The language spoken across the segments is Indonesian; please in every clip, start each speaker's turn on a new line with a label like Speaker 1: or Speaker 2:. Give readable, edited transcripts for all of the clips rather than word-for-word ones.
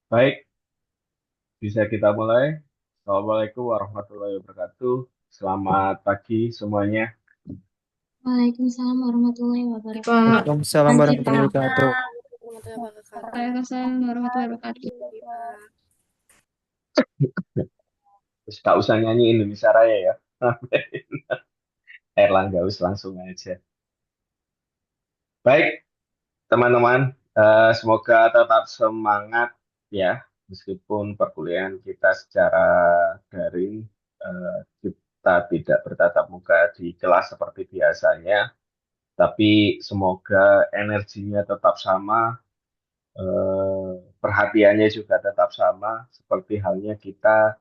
Speaker 1: Baik, bisa kita mulai. Assalamualaikum warahmatullahi wabarakatuh. Selamat pagi semuanya.
Speaker 2: Waalaikumsalam warahmatullahi wabarakatuh.
Speaker 3: Pak.
Speaker 4: Waalaikumsalam
Speaker 2: Pagi,
Speaker 4: warahmatullahi
Speaker 2: Pak.
Speaker 4: wabarakatuh.
Speaker 3: Warahmatullahi wabarakatuh.
Speaker 2: Waalaikumsalam warahmatullahi wabarakatuh.
Speaker 3: Pagi, Pak.
Speaker 1: Terus tak usah nyanyi Indonesia Raya ya. Erlangga us langsung aja. Baik, teman-teman. Semoga tetap semangat ya. Meskipun perkuliahan kita secara daring, kita tidak bertatap muka di kelas seperti biasanya. Tapi semoga energinya tetap sama, perhatiannya juga tetap sama, seperti halnya kita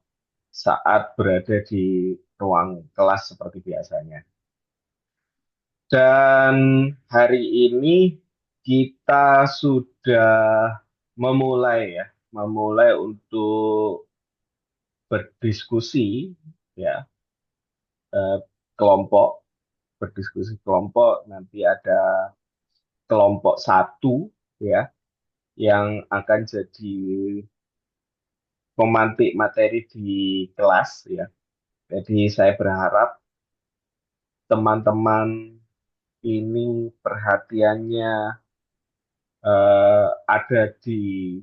Speaker 1: saat berada di ruang kelas seperti biasanya. Dan hari ini kita sudah memulai untuk berdiskusi ya, eh, kelompok, berdiskusi kelompok, nanti ada kelompok satu ya yang akan jadi pemantik materi di kelas ya. Jadi saya berharap teman-teman ini perhatiannya ada di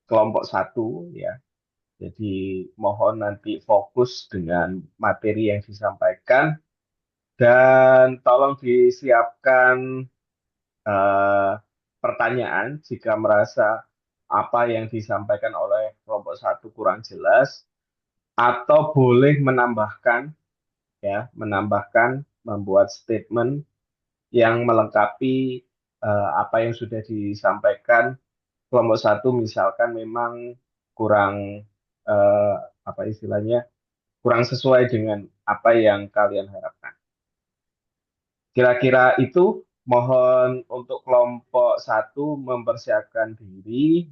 Speaker 1: kelompok satu ya. Jadi mohon nanti fokus dengan materi yang disampaikan dan tolong disiapkan eh, pertanyaan jika merasa apa yang disampaikan oleh kelompok satu kurang jelas atau boleh menambahkan ya, menambahkan membuat statement yang melengkapi apa yang sudah disampaikan kelompok satu, misalkan memang kurang eh, apa istilahnya, kurang sesuai dengan apa yang kalian harapkan. Kira-kira itu, mohon untuk kelompok satu mempersiapkan diri,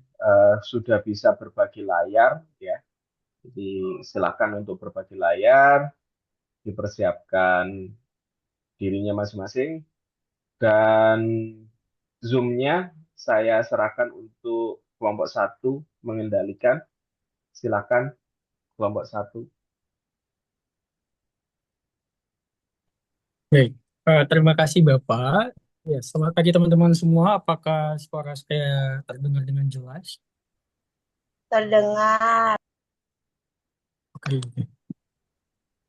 Speaker 1: sudah bisa berbagi layar ya. Jadi silakan untuk berbagi layar, dipersiapkan dirinya masing-masing. Dan Zoom-nya saya serahkan untuk kelompok satu mengendalikan. Silakan kelompok satu.
Speaker 4: Baik, terima kasih Bapak. Ya, selamat pagi teman-teman semua. Apakah suara saya terdengar dengan jelas?
Speaker 3: Terdengar.
Speaker 4: Oke.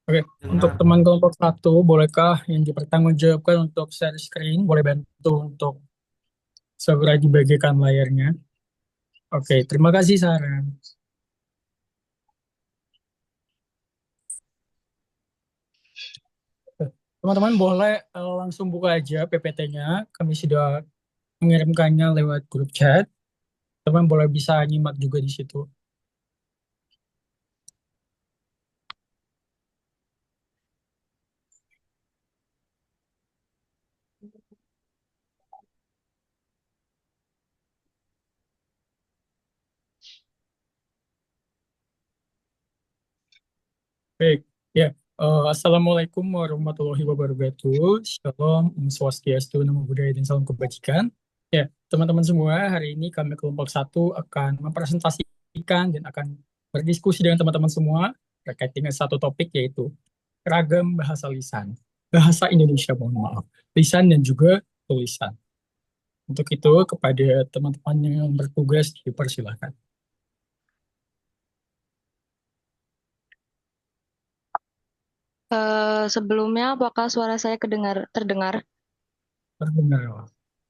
Speaker 4: Oke, untuk teman kelompok satu, bolehkah yang dipertanggungjawabkan untuk share screen? Boleh bantu untuk segera dibagikan layarnya. Oke, terima kasih Sarah. Teman-teman boleh langsung buka aja PPT-nya. Kami sudah mengirimkannya lewat grup chat. Teman boleh bisa nyimak juga di situ. Baik, ya. Assalamualaikum warahmatullahi wabarakatuh. Shalom, Om Swastiastu, Namo Buddhaya, dan salam kebajikan. Ya, teman-teman semua, hari ini kami kelompok satu akan mempresentasikan dan akan berdiskusi dengan teman-teman semua terkait dengan satu topik, yaitu ragam bahasa lisan. Bahasa Indonesia, mohon maaf. Lisan dan juga tulisan. Untuk itu, kepada teman-teman yang bertugas, dipersilahkan.
Speaker 2: Sebelumnya, apakah suara saya terdengar?
Speaker 4: Terdengar.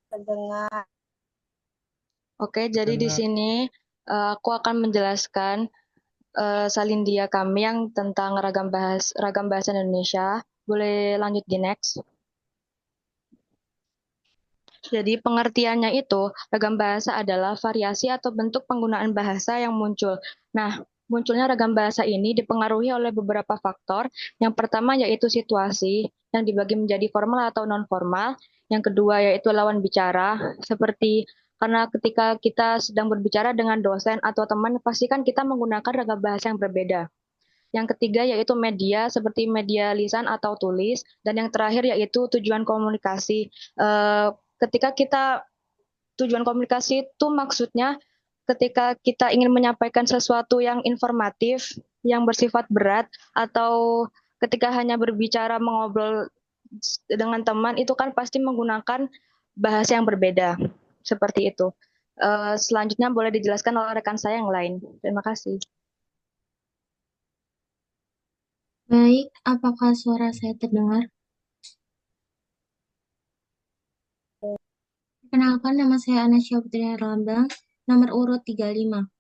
Speaker 3: Terdengar.
Speaker 2: Oke, jadi di sini aku akan menjelaskan salindia kami yang tentang ragam bahasa Indonesia. Boleh lanjut di next. Jadi pengertiannya itu, ragam bahasa adalah variasi atau bentuk penggunaan bahasa yang muncul. Nah, munculnya ragam bahasa ini dipengaruhi oleh beberapa faktor. Yang pertama yaitu situasi, yang dibagi menjadi formal atau non-formal. Yang kedua yaitu lawan bicara, seperti karena ketika kita sedang berbicara dengan dosen atau teman, pastikan kita menggunakan ragam bahasa yang berbeda. Yang ketiga yaitu media, seperti media lisan atau tulis. Dan yang terakhir yaitu tujuan komunikasi. Ketika kita tujuan komunikasi itu maksudnya ketika kita ingin menyampaikan sesuatu yang informatif, yang bersifat berat, atau ketika hanya berbicara mengobrol dengan teman, itu kan pasti menggunakan bahasa yang berbeda. Seperti itu. Selanjutnya boleh dijelaskan oleh rekan saya yang lain. Terima kasih.
Speaker 5: Baik, apakah suara saya terdengar? Perkenalkan, nama saya Anasya Putri Herlambang, nomor urut 35.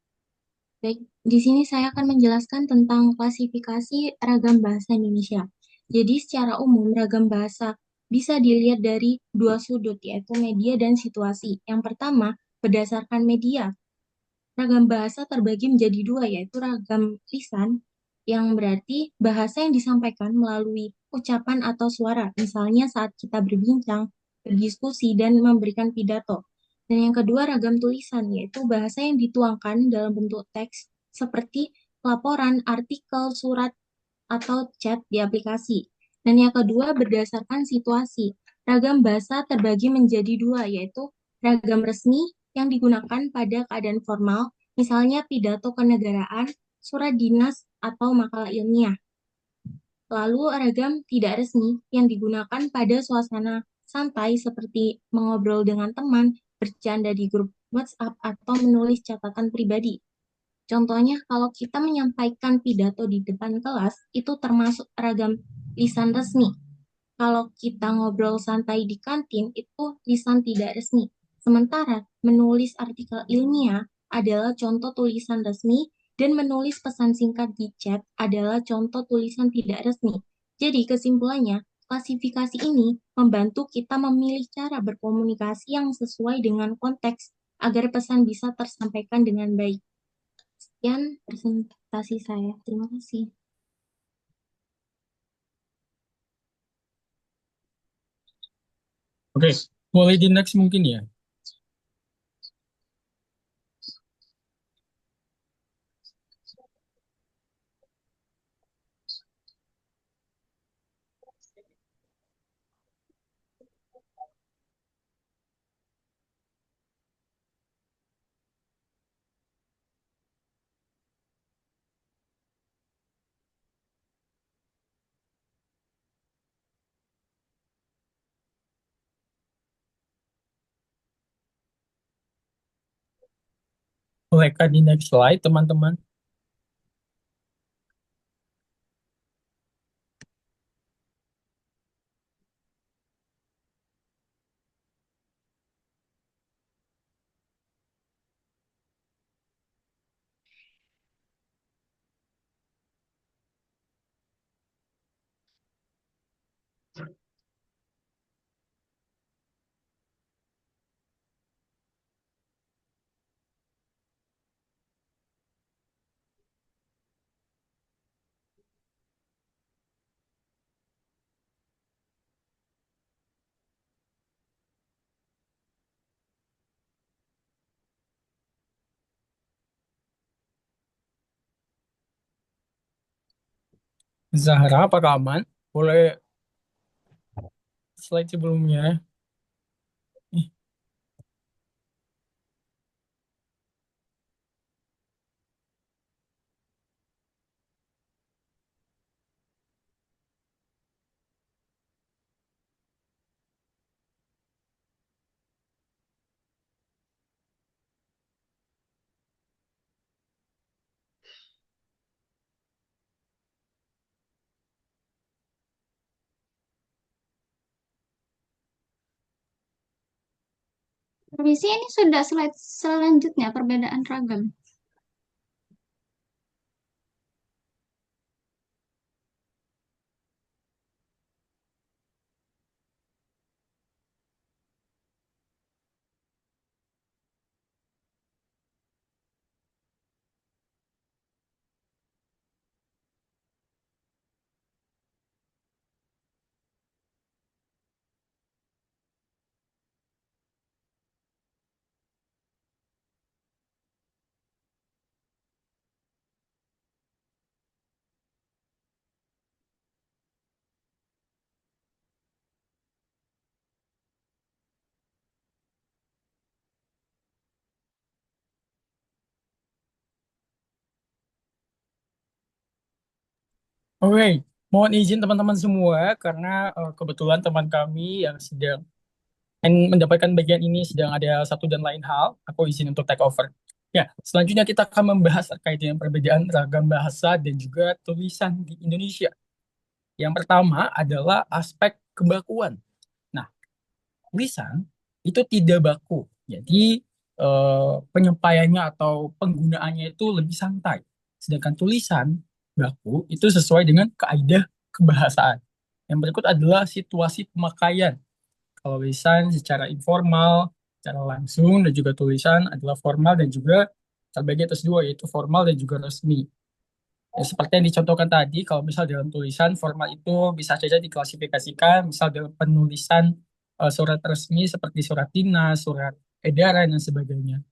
Speaker 5: Baik, di sini saya akan menjelaskan tentang klasifikasi ragam bahasa Indonesia. Jadi, secara umum, ragam bahasa bisa dilihat dari dua sudut, yaitu media dan situasi. Yang pertama, berdasarkan media. Ragam bahasa terbagi menjadi dua, yaitu ragam lisan, yang berarti bahasa yang disampaikan melalui ucapan atau suara, misalnya saat kita berbincang, berdiskusi, dan memberikan pidato. Dan yang kedua, ragam tulisan, yaitu bahasa yang dituangkan dalam bentuk teks, seperti laporan, artikel, surat, atau chat di aplikasi. Dan yang kedua, berdasarkan situasi. Ragam bahasa terbagi menjadi dua, yaitu ragam resmi yang digunakan pada keadaan formal, misalnya pidato kenegaraan, surat dinas, atau makalah ilmiah. Lalu ragam tidak resmi yang digunakan pada suasana santai seperti mengobrol dengan teman, bercanda di grup WhatsApp, atau menulis catatan pribadi. Contohnya, kalau kita menyampaikan pidato di depan kelas, itu termasuk ragam lisan resmi. Kalau kita ngobrol santai di kantin, itu lisan tidak resmi. Sementara menulis artikel ilmiah adalah contoh tulisan resmi dan menulis pesan singkat di chat adalah contoh tulisan tidak resmi. Jadi kesimpulannya, klasifikasi ini membantu kita memilih cara berkomunikasi yang sesuai dengan konteks agar pesan bisa tersampaikan dengan baik. Sekian presentasi saya. Terima kasih.
Speaker 4: Oke, boleh di next mungkin ya. Bolehkah di next slide, teman-teman? Zahra, apakah aman? Boleh slide sebelumnya. Ih,
Speaker 5: Permisi, ini sudah slide selanjutnya, perbedaan ragam.
Speaker 4: Oke, mohon izin teman-teman semua karena kebetulan teman kami yang sedang mendapatkan bagian ini sedang ada satu dan lain hal, aku izin untuk take over. Ya, selanjutnya kita akan membahas terkait dengan perbedaan ragam bahasa dan juga tulisan di Indonesia. Yang pertama adalah aspek kebakuan. Nah, tulisan itu tidak baku. Jadi penyampaiannya atau penggunaannya itu lebih santai. Sedangkan tulisan baku itu sesuai dengan kaidah kebahasaan. Yang berikut adalah situasi pemakaian. Kalau lisan secara informal, secara langsung, dan juga tulisan adalah formal dan juga terbagi atas dua, yaitu formal dan juga resmi. Ya, seperti yang dicontohkan tadi, kalau misal dalam tulisan formal itu bisa saja diklasifikasikan, misal dalam penulisan surat resmi seperti surat dinas, surat edaran, dan sebagainya.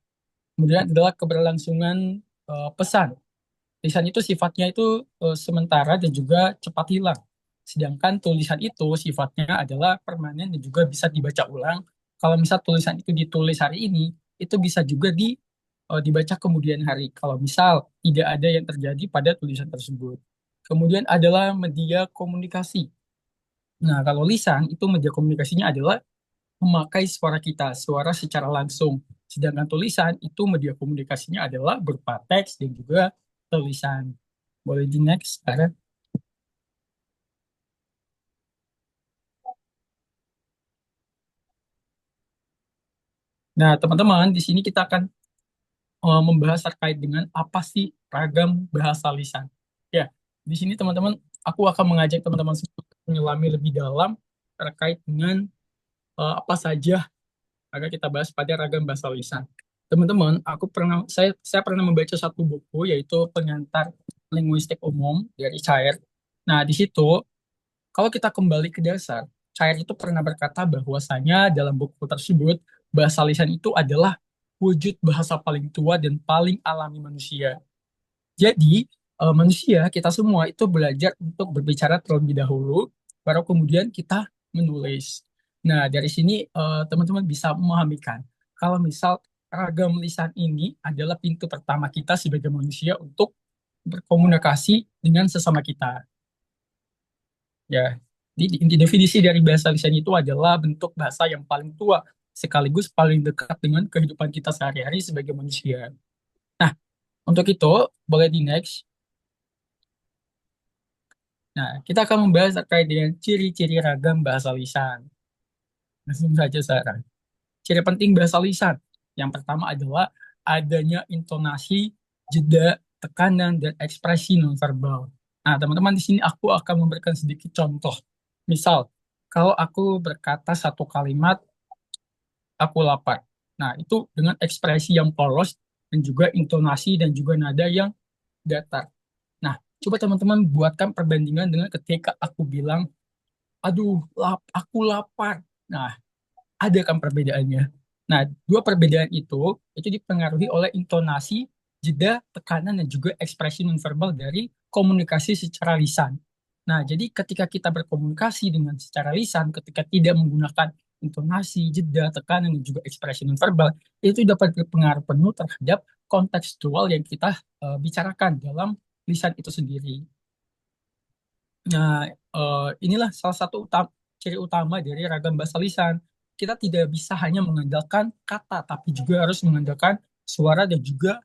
Speaker 4: Kemudian adalah keberlangsungan pesan. Lisan itu sifatnya itu sementara dan juga cepat hilang. Sedangkan tulisan itu sifatnya adalah permanen dan juga bisa dibaca ulang. Kalau misal tulisan itu ditulis hari ini, itu bisa juga dibaca kemudian hari. Kalau misal tidak ada yang terjadi pada tulisan tersebut. Kemudian adalah media komunikasi. Nah, kalau lisan itu media komunikasinya adalah memakai suara kita, suara secara langsung. Sedangkan tulisan itu media komunikasinya adalah berupa teks dan juga tulisan. Boleh di next sekarang. Nah, teman-teman, di sini kita akan membahas terkait dengan apa sih ragam bahasa lisan. Ya, di sini teman-teman, aku akan mengajak teman-teman semua menyelami lebih dalam terkait dengan apa saja agar kita bahas pada ragam bahasa lisan. Teman-teman, saya pernah membaca satu buku yaitu Pengantar Linguistik Umum dari Cair. Nah, di situ kalau kita kembali ke dasar, Cair itu pernah berkata bahwasanya dalam buku tersebut bahasa lisan itu adalah wujud bahasa paling tua dan paling alami manusia. Jadi, manusia kita semua itu belajar untuk berbicara terlebih dahulu, baru kemudian kita menulis. Nah, dari sini teman-teman bisa memahamikan kalau misal ragam lisan ini adalah pintu pertama kita sebagai manusia untuk berkomunikasi dengan sesama kita. Ya, inti definisi dari bahasa lisan itu adalah bentuk bahasa yang paling tua sekaligus paling dekat dengan kehidupan kita sehari-hari sebagai manusia. Nah, untuk itu boleh di next. Nah, kita akan membahas terkait dengan ciri-ciri ragam bahasa lisan. Langsung saja sekarang. Ciri penting bahasa lisan. Yang pertama adalah adanya intonasi, jeda, tekanan, dan ekspresi nonverbal. Nah, teman-teman di sini aku akan memberikan sedikit contoh. Misal, kalau aku berkata satu kalimat, aku lapar. Nah, itu dengan ekspresi yang polos dan juga intonasi dan juga nada yang datar. Nah, coba teman-teman buatkan perbandingan dengan ketika aku bilang, aduh, aku lapar. Nah, ada kan perbedaannya. Nah, dua perbedaan itu dipengaruhi oleh intonasi, jeda, tekanan, dan juga ekspresi nonverbal dari komunikasi secara lisan. Nah, jadi ketika kita berkomunikasi dengan secara lisan, ketika tidak menggunakan intonasi, jeda, tekanan, dan juga ekspresi nonverbal, itu dapat berpengaruh penuh terhadap kontekstual yang kita bicarakan dalam lisan itu sendiri. Nah, inilah salah satu ciri utama dari ragam bahasa lisan. Kita tidak bisa hanya mengandalkan kata, tapi juga harus mengandalkan suara dan juga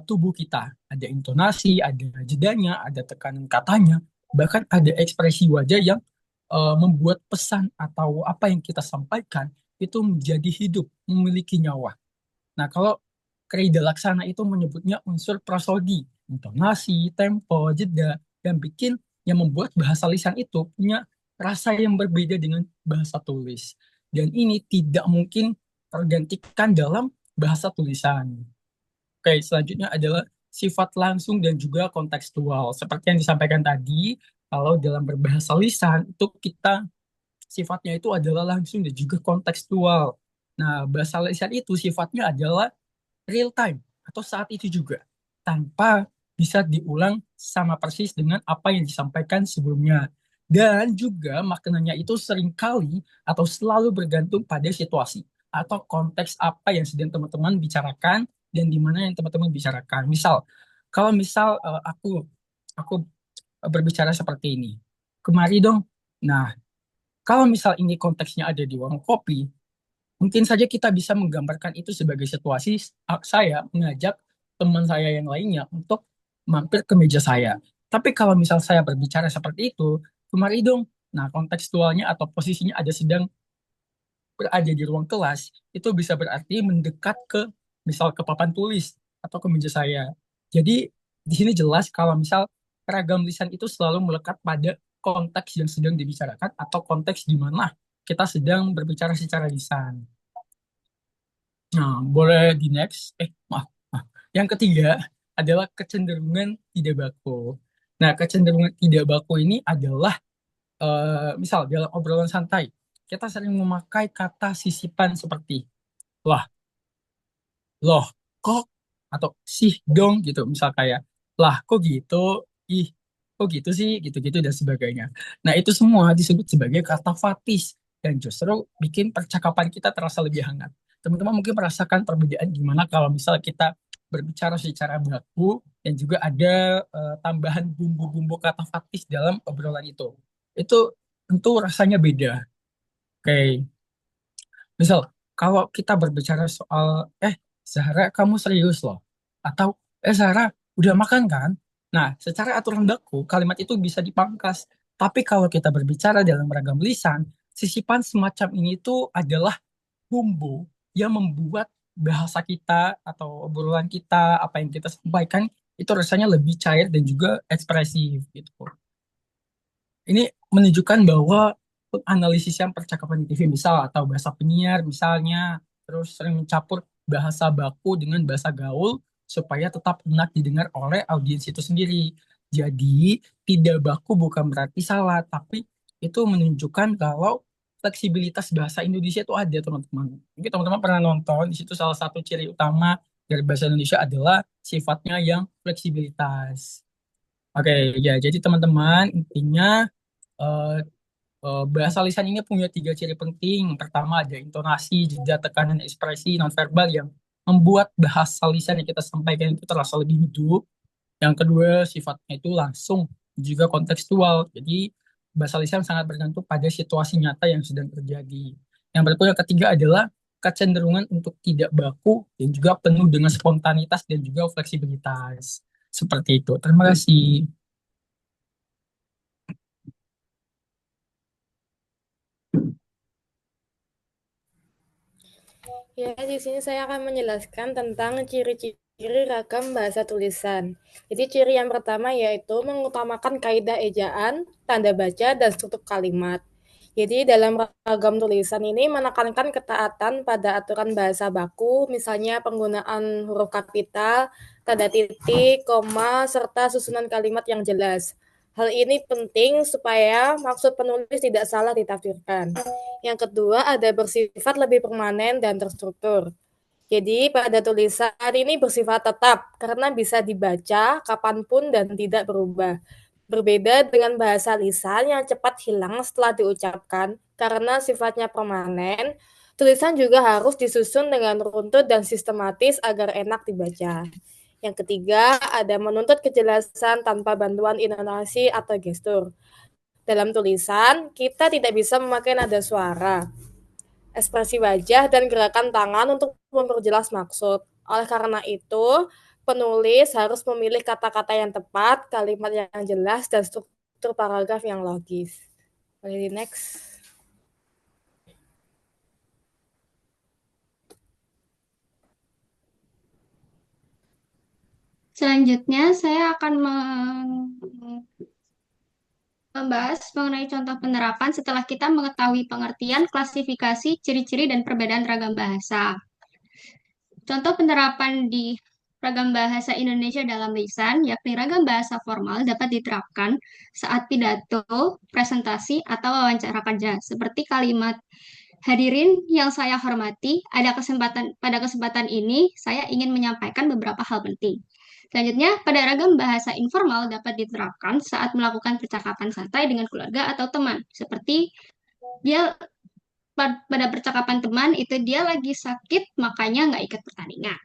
Speaker 4: tubuh kita. Ada intonasi, ada jedanya, ada tekanan katanya, bahkan ada ekspresi wajah yang membuat pesan atau apa yang kita sampaikan itu menjadi hidup, memiliki nyawa. Nah, kalau Kreida Laksana itu menyebutnya unsur prosodi, intonasi, tempo, jeda, dan bikin yang membuat bahasa lisan itu punya rasa yang berbeda dengan bahasa tulis. Dan ini tidak mungkin tergantikan dalam bahasa tulisan. Oke, selanjutnya adalah sifat langsung dan juga kontekstual. Seperti yang disampaikan tadi, kalau dalam berbahasa lisan itu kita sifatnya itu adalah langsung dan juga kontekstual. Nah, bahasa lisan itu sifatnya adalah real time atau saat itu juga tanpa bisa diulang sama persis dengan apa yang disampaikan sebelumnya. Dan juga maknanya itu seringkali atau selalu bergantung pada situasi atau konteks apa yang sedang teman-teman bicarakan dan di mana yang teman-teman bicarakan. Misal, kalau misal aku berbicara seperti ini. Kemari dong. Nah, kalau misal ini konteksnya ada di warung kopi, mungkin saja kita bisa menggambarkan itu sebagai situasi saya mengajak teman saya yang lainnya untuk mampir ke meja saya. Tapi kalau misal saya berbicara seperti itu, kemari dong. Nah, kontekstualnya atau posisinya ada sedang berada di ruang kelas, itu bisa berarti mendekat ke misal ke papan tulis atau ke meja saya. Jadi di sini jelas kalau misal ragam lisan itu selalu melekat pada konteks yang sedang dibicarakan atau konteks di mana kita sedang berbicara secara lisan. Nah, boleh di next. Maaf. Nah, yang ketiga adalah kecenderungan tidak baku. Nah, kecenderungan tidak baku ini adalah misal dalam obrolan santai, kita sering memakai kata sisipan seperti lah, loh, kok, atau sih dong gitu. Misal kayak, lah, kok gitu, ih, kok gitu sih, gitu-gitu dan sebagainya. Nah, itu semua disebut sebagai kata fatis dan justru bikin percakapan kita terasa lebih hangat. Teman-teman mungkin merasakan perbedaan gimana kalau misal kita berbicara secara baku dan juga ada tambahan bumbu-bumbu kata fatis dalam obrolan itu. Itu tentu rasanya beda. Oke, misal, kalau kita berbicara soal, Zahra, kamu serius loh. Atau, Zahra, udah makan kan? Nah, secara aturan baku, kalimat itu bisa dipangkas. Tapi kalau kita berbicara dalam ragam lisan, sisipan semacam ini tuh adalah bumbu yang membuat bahasa kita atau obrolan kita, apa yang kita sampaikan, itu rasanya lebih cair dan juga ekspresif gitu. Ini menunjukkan bahwa analisis yang percakapan di TV misal atau bahasa penyiar misalnya terus sering mencampur bahasa baku dengan bahasa gaul supaya tetap enak didengar oleh audiens itu sendiri. Jadi tidak baku bukan berarti salah, tapi itu menunjukkan kalau fleksibilitas bahasa Indonesia itu ada teman-teman. Mungkin teman-teman pernah nonton di situ salah satu ciri utama dari bahasa Indonesia adalah sifatnya yang fleksibilitas. Oke, ya jadi teman-teman intinya eh, bahasa lisan ini punya tiga ciri penting. Pertama ada intonasi, jeda, tekanan, ekspresi nonverbal yang membuat bahasa lisan yang kita sampaikan itu terasa lebih hidup. Yang kedua sifatnya itu langsung juga kontekstual. Jadi bahasa lisan sangat bergantung pada situasi nyata yang sedang terjadi. Yang berikut yang ketiga adalah kecenderungan untuk tidak baku dan juga penuh dengan spontanitas dan juga fleksibilitas. Seperti itu. Terima kasih.
Speaker 3: Ya, di sini saya akan menjelaskan tentang ciri-ciri ragam bahasa tulisan. Jadi ciri yang pertama yaitu mengutamakan kaidah ejaan, tanda baca, dan struktur kalimat. Jadi dalam ragam tulisan ini menekankan ketaatan pada aturan bahasa baku, misalnya penggunaan huruf kapital, tanda titik, koma, serta susunan kalimat yang jelas. Hal ini penting supaya maksud penulis tidak salah ditafsirkan. Yang kedua, ada bersifat lebih permanen dan terstruktur. Jadi pada tulisan ini bersifat tetap karena bisa dibaca kapanpun dan tidak berubah. Berbeda dengan bahasa lisan yang cepat hilang setelah diucapkan karena sifatnya permanen, tulisan juga harus disusun dengan runtut dan sistematis agar enak dibaca. Yang ketiga, ada menuntut kejelasan tanpa bantuan intonasi atau gestur. Dalam tulisan, kita tidak bisa memakai nada suara, ekspresi wajah, dan gerakan tangan untuk memperjelas maksud. Oleh karena itu, penulis harus memilih kata-kata yang tepat, kalimat yang jelas, dan struktur paragraf yang logis. Boleh di next.
Speaker 5: Selanjutnya, saya akan membahas mengenai contoh penerapan setelah kita mengetahui pengertian, klasifikasi, ciri-ciri, dan perbedaan ragam bahasa. Contoh penerapan di ragam bahasa Indonesia dalam lisan, yakni ragam bahasa formal dapat diterapkan saat pidato, presentasi, atau wawancara kerja, seperti kalimat hadirin yang saya hormati, pada kesempatan ini saya ingin menyampaikan beberapa hal penting. Selanjutnya, pada ragam bahasa informal dapat diterapkan saat melakukan percakapan santai dengan keluarga atau teman, seperti dia pada percakapan teman itu dia lagi sakit makanya nggak ikut pertandingan.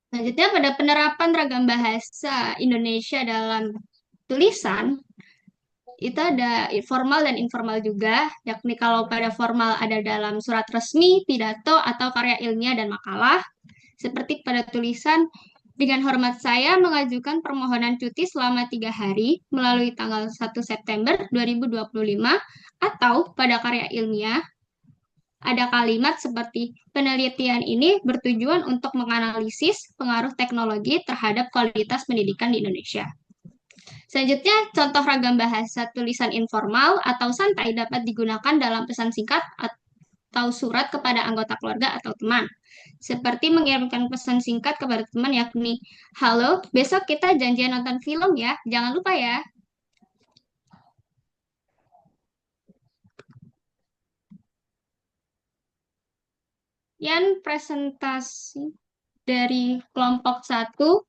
Speaker 5: Selanjutnya pada penerapan ragam bahasa Indonesia dalam
Speaker 6: tulisan, itu ada formal dan informal juga, yakni kalau pada formal ada dalam surat resmi, pidato, atau karya ilmiah dan makalah. Seperti pada tulisan, dengan hormat saya mengajukan permohonan cuti selama 3 hari melalui tanggal 1 September 2025, atau pada karya ilmiah, ada kalimat seperti penelitian ini bertujuan untuk menganalisis pengaruh teknologi terhadap kualitas pendidikan di Indonesia. Selanjutnya, contoh ragam bahasa tulisan informal atau santai dapat digunakan dalam pesan singkat atau surat kepada anggota keluarga atau teman. Seperti mengirimkan pesan singkat kepada teman yakni, "Halo, besok kita janjian nonton film ya, jangan lupa ya." Yang presentasi dari kelompok 1.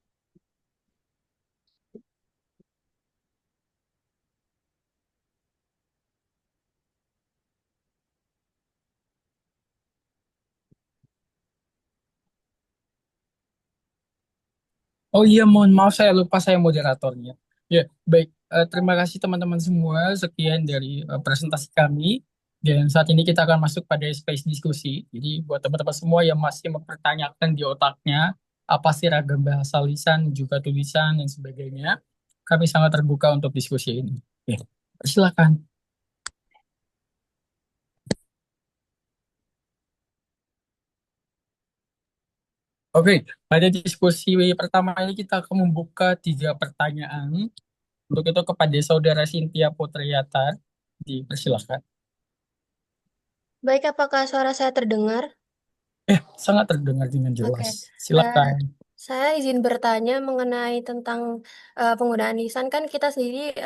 Speaker 4: Oh iya, mohon maaf saya lupa saya moderatornya. Ya, baik. Terima kasih teman-teman semua. Sekian dari presentasi kami. Dan saat ini kita akan masuk pada space diskusi. Jadi buat teman-teman semua yang masih mempertanyakan di otaknya apa sih ragam bahasa lisan, juga tulisan dan sebagainya, kami sangat terbuka untuk diskusi ini. Ya, silakan. Oke, pada diskusi pertama ini kita akan membuka 3 pertanyaan. Untuk itu kepada Saudara Cynthia Putriyatar, dipersilakan.
Speaker 7: Baik, apakah suara saya terdengar?
Speaker 4: Sangat terdengar dengan
Speaker 7: Oke,
Speaker 4: jelas.
Speaker 7: eh,
Speaker 4: Silakan.
Speaker 7: saya izin bertanya mengenai tentang penggunaan lisan. Kan kita sendiri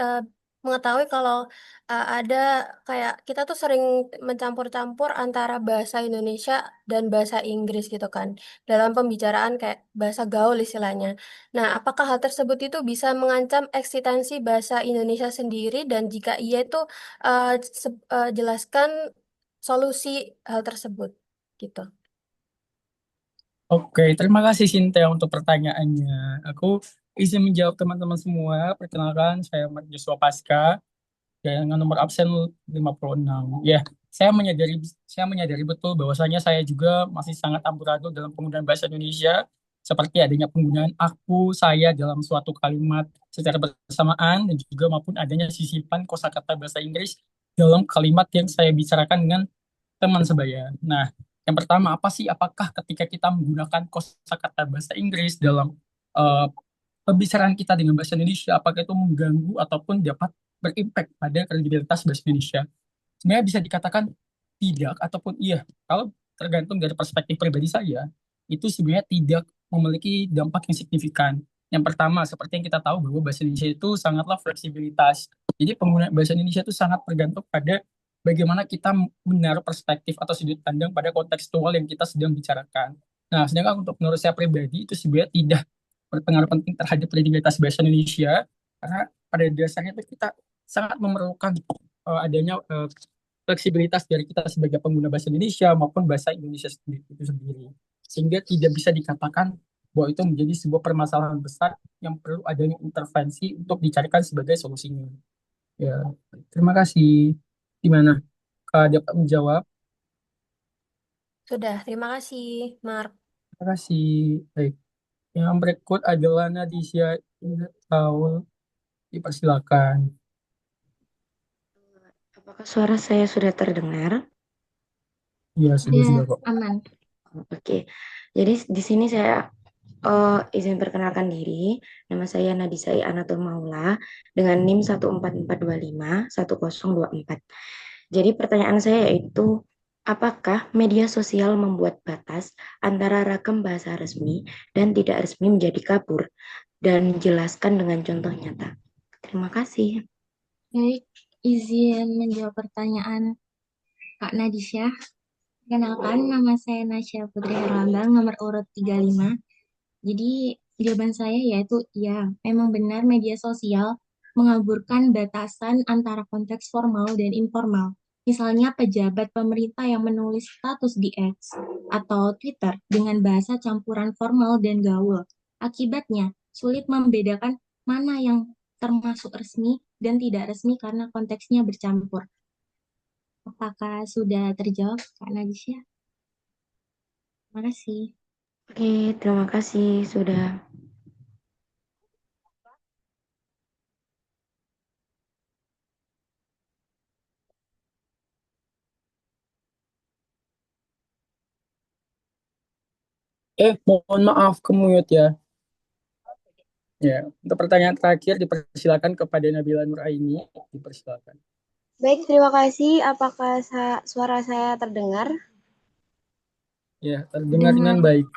Speaker 7: mengetahui kalau ada kayak kita tuh sering mencampur-campur antara bahasa Indonesia dan bahasa Inggris gitu kan dalam pembicaraan kayak bahasa gaul istilahnya. Nah, apakah hal tersebut itu bisa mengancam eksistensi bahasa Indonesia sendiri dan jika iya itu jelaskan solusi hal tersebut gitu.
Speaker 4: Oke, terima kasih Cynthia untuk pertanyaannya. Aku izin menjawab teman-teman semua. Perkenalkan, saya Mark Joshua Pasca dengan nomor absen 56. Ya, saya menyadari saya menyadari betul bahwasanya saya juga masih sangat amburadul dalam penggunaan bahasa Indonesia, seperti adanya penggunaan aku, saya dalam suatu kalimat secara bersamaan dan juga maupun adanya sisipan kosakata bahasa Inggris dalam kalimat yang saya bicarakan dengan teman sebaya. Nah, yang pertama apa sih? Apakah ketika kita menggunakan kosakata bahasa Inggris dalam eh, pembicaraan kita dengan bahasa Indonesia, apakah itu mengganggu ataupun dapat berimpact pada kredibilitas bahasa Indonesia? Sebenarnya bisa dikatakan tidak ataupun iya. Kalau tergantung dari perspektif pribadi saya, itu sebenarnya tidak memiliki dampak yang signifikan. Yang pertama, seperti yang kita tahu bahwa bahasa Indonesia itu sangatlah fleksibilitas. Jadi penggunaan bahasa Indonesia itu sangat bergantung pada bagaimana kita menaruh perspektif atau sudut pandang pada kontekstual yang kita sedang bicarakan. Nah, sedangkan untuk menurut saya pribadi itu sebenarnya tidak berpengaruh penting terhadap kredibilitas bahasa Indonesia karena pada dasarnya itu kita sangat memerlukan adanya fleksibilitas dari kita sebagai pengguna bahasa Indonesia maupun bahasa Indonesia sendiri, itu sendiri. Sehingga tidak bisa dikatakan bahwa itu menjadi sebuah permasalahan besar yang perlu adanya intervensi untuk dicarikan sebagai solusinya. Ya, terima kasih. Gimana? Kak dapat menjawab?
Speaker 7: Sudah, terima kasih, Mark.
Speaker 4: Terima kasih. Baik. Yang berikut adalah Nadisha Taul. Dipersilakan.
Speaker 8: Apakah suara saya sudah terdengar?
Speaker 4: Iya, sudah
Speaker 5: Ya,
Speaker 4: kok.
Speaker 5: aman.
Speaker 8: Oke, jadi di sini saya izin perkenalkan diri. Nama saya Nadisai Anatul Maula dengan NIM 144251024. Jadi pertanyaan saya yaitu, apakah media sosial membuat batas antara ragam bahasa resmi dan tidak resmi menjadi kabur? Dan jelaskan dengan contoh nyata. Terima kasih.
Speaker 5: Baik, izin menjawab pertanyaan Kak Nadisha. Kenalkan, nama saya Nasya Putri Herlambang, nomor urut 35. Jadi, jawaban saya yaitu iya, memang benar media sosial mengaburkan batasan antara konteks formal dan informal. Misalnya pejabat pemerintah yang menulis status di X atau Twitter dengan bahasa campuran formal dan gaul. Akibatnya, sulit membedakan mana yang termasuk resmi dan tidak resmi karena konteksnya bercampur. Apakah sudah terjawab, Kak Najisya? Terima kasih.
Speaker 8: Oke, terima kasih sudah.
Speaker 4: Mohon maaf, kemute ya. Ya, untuk pertanyaan terakhir dipersilakan kepada Nabila Nuraini. Dipersilakan.
Speaker 9: Baik, terima kasih. Apakah suara saya terdengar?
Speaker 4: Ya, terdengar dengan baik.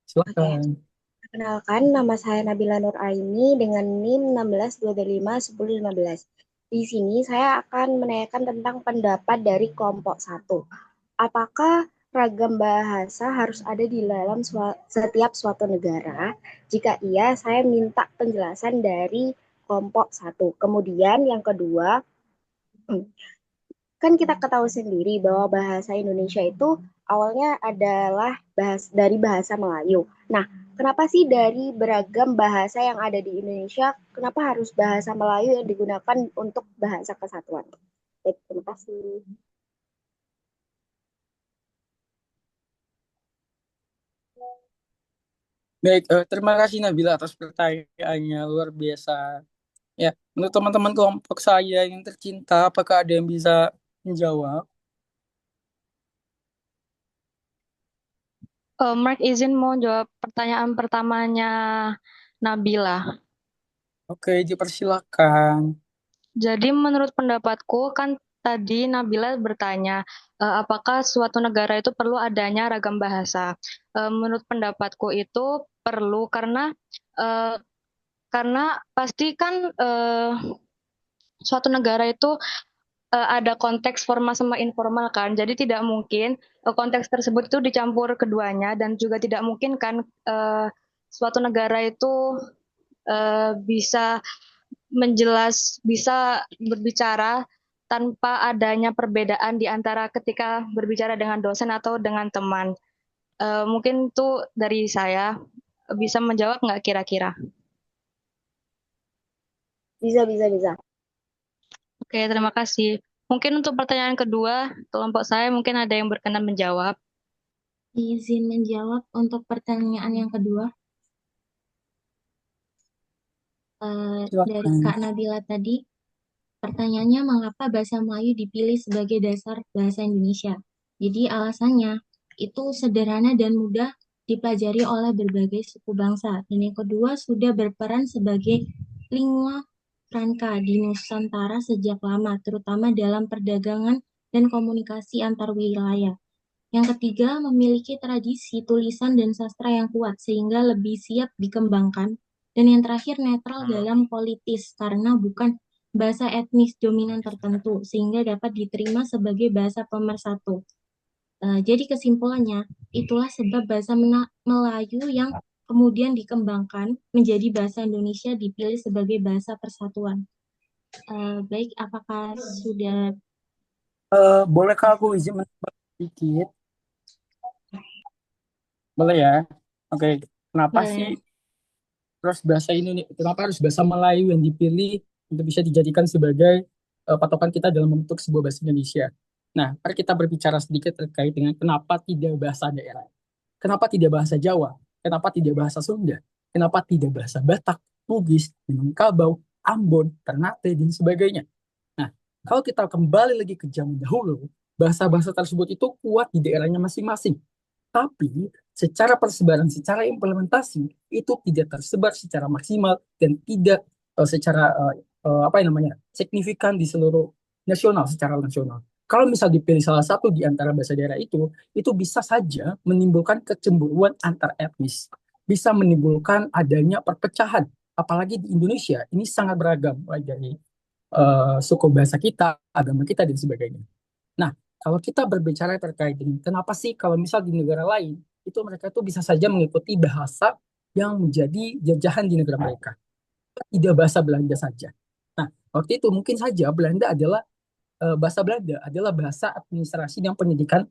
Speaker 4: Silakan.
Speaker 9: Perkenalkan, nama saya Nabila Nuraini dengan NIM 16251015. Di sini saya akan menanyakan tentang pendapat dari kelompok 1. Apakah ragam bahasa harus ada di dalam setiap suatu negara? Jika iya, saya minta penjelasan dari kelompok 1. Kemudian yang kedua, kan kita ketahui sendiri bahwa bahasa Indonesia itu awalnya adalah dari bahasa Melayu. Nah, kenapa sih dari beragam bahasa yang ada di Indonesia, kenapa harus bahasa Melayu yang digunakan untuk bahasa kesatuan? Baik, terima kasih.
Speaker 4: Baik, terima kasih Nabila atas pertanyaannya, luar biasa. Ya, untuk teman-teman kelompok saya yang tercinta, apakah ada yang bisa menjawab?
Speaker 2: Mark izin mau jawab pertanyaan pertamanya Nabila.
Speaker 4: Oke, dipersilakan.
Speaker 2: Jadi menurut pendapatku kan tadi Nabila bertanya apakah suatu negara itu perlu adanya ragam bahasa. Menurut pendapatku itu perlu eh, karena pasti kan suatu negara itu ada konteks formal sama informal kan. Jadi tidak mungkin konteks tersebut itu dicampur keduanya dan juga tidak mungkin kan suatu negara itu bisa bisa berbicara tanpa adanya perbedaan di antara ketika berbicara dengan dosen atau dengan teman. Mungkin itu dari saya. Bisa menjawab nggak kira-kira?
Speaker 9: Bisa.
Speaker 2: Oke, terima kasih. Mungkin untuk pertanyaan kedua, kelompok saya mungkin ada yang berkenan menjawab.
Speaker 5: Izin menjawab untuk pertanyaan yang kedua. Dari Kak Nabila tadi, pertanyaannya mengapa bahasa Melayu dipilih sebagai dasar bahasa Indonesia? Jadi alasannya itu sederhana dan mudah dipelajari oleh berbagai suku bangsa. Dan yang kedua sudah berperan sebagai lingua franca di Nusantara sejak lama, terutama dalam perdagangan dan komunikasi antar wilayah. Yang ketiga, memiliki tradisi tulisan dan sastra yang kuat sehingga lebih siap dikembangkan. Dan yang terakhir, netral dalam politis karena bukan bahasa etnis dominan tertentu sehingga dapat diterima sebagai bahasa pemersatu. Jadi kesimpulannya, itulah sebab bahasa Melayu yang kemudian dikembangkan menjadi bahasa Indonesia dipilih sebagai bahasa persatuan. Baik, apakah sudah
Speaker 4: Bolehkah aku izin menambah sedikit? Boleh ya? Oke. Kenapa sih kenapa harus bahasa Melayu yang dipilih untuk bisa dijadikan sebagai patokan kita dalam membentuk sebuah bahasa Indonesia? Nah, mari kita berbicara sedikit terkait dengan kenapa tidak bahasa daerah. Kenapa tidak bahasa Jawa? Kenapa tidak bahasa Sunda? Kenapa tidak bahasa Batak, Bugis, Minangkabau, Ambon, Ternate, dan sebagainya? Nah, kalau kita kembali lagi ke zaman dahulu, bahasa-bahasa tersebut itu kuat di daerahnya masing-masing. Tapi secara persebaran, secara implementasi itu tidak tersebar secara maksimal dan tidak secara apa yang namanya signifikan di seluruh nasional, secara nasional. Kalau misal dipilih salah satu di antara bahasa daerah itu bisa saja menimbulkan kecemburuan antar etnis, bisa menimbulkan adanya perpecahan. Apalagi di Indonesia ini sangat beragam, mulai dari suku bahasa kita, agama kita, dan sebagainya. Nah, kalau kita berbicara terkait dengan kenapa sih kalau misal di negara lain, itu mereka tuh bisa saja mengikuti bahasa yang menjadi jajahan di negara mereka. Tidak bahasa Belanda saja. Nah, waktu itu mungkin saja bahasa Belanda adalah bahasa administrasi dan pendidikan